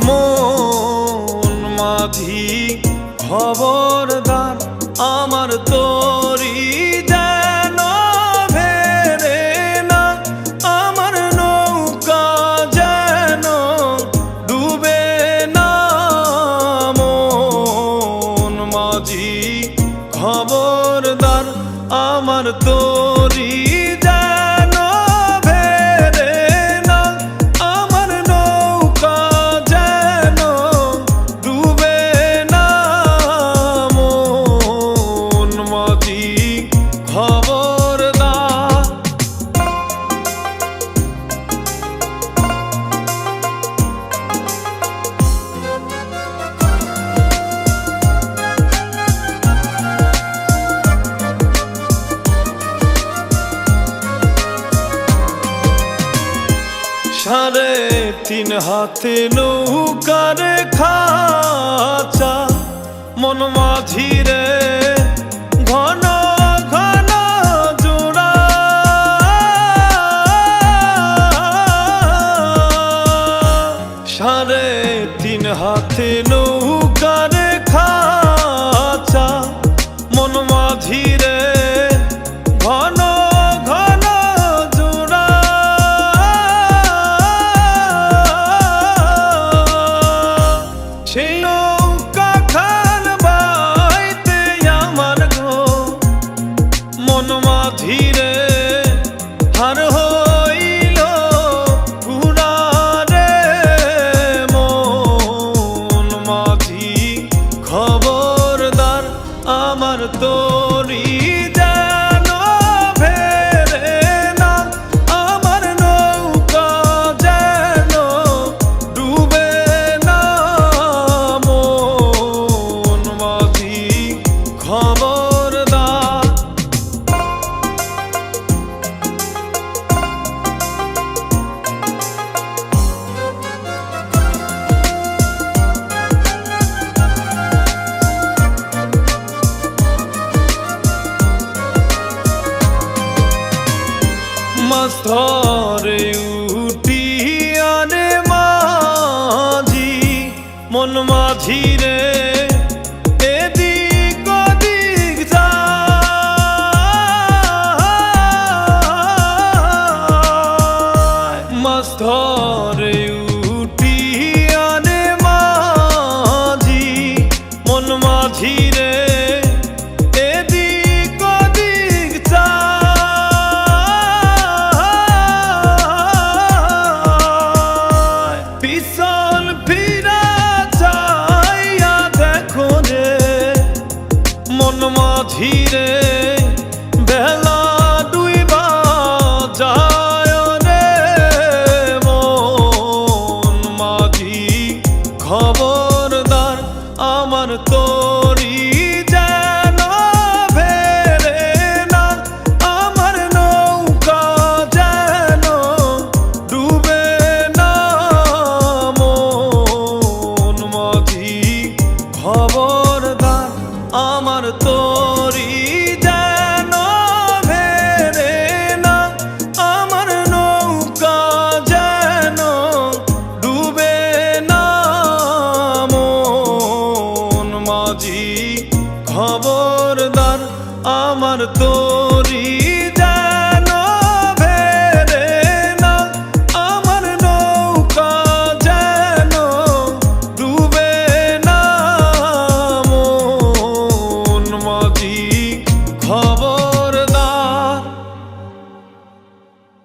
মন মাঝি খবরদার, আমার তোরি যেন ভেরে না, আমার নৌকা যেন ডুবে না। মন মাঝি খবরদার, আমার তোরি যেন ভেরে না, আমার নৌকা যেন ডুবে না। মন মাঝি খবরদার। সাড়ে তিন হাতে নৌকার খাঁচা, মন মাঝি রে ঘন ঘন জোড়া। সাড়ে তিন হাতে নৌকার খাঁচা, মন মাঝি রে ঘন ঘন জোড়া। সেই নৌকা খান বাইতে আমার গো মন মাঝি রে হার হইল পুরা রে। মন মাঝি খবরদার, আমার তোরি যেন ভেরে না, আমার নৌকা যেন ডুবে না। মন মাঝি খবরদার। মাছ ধরে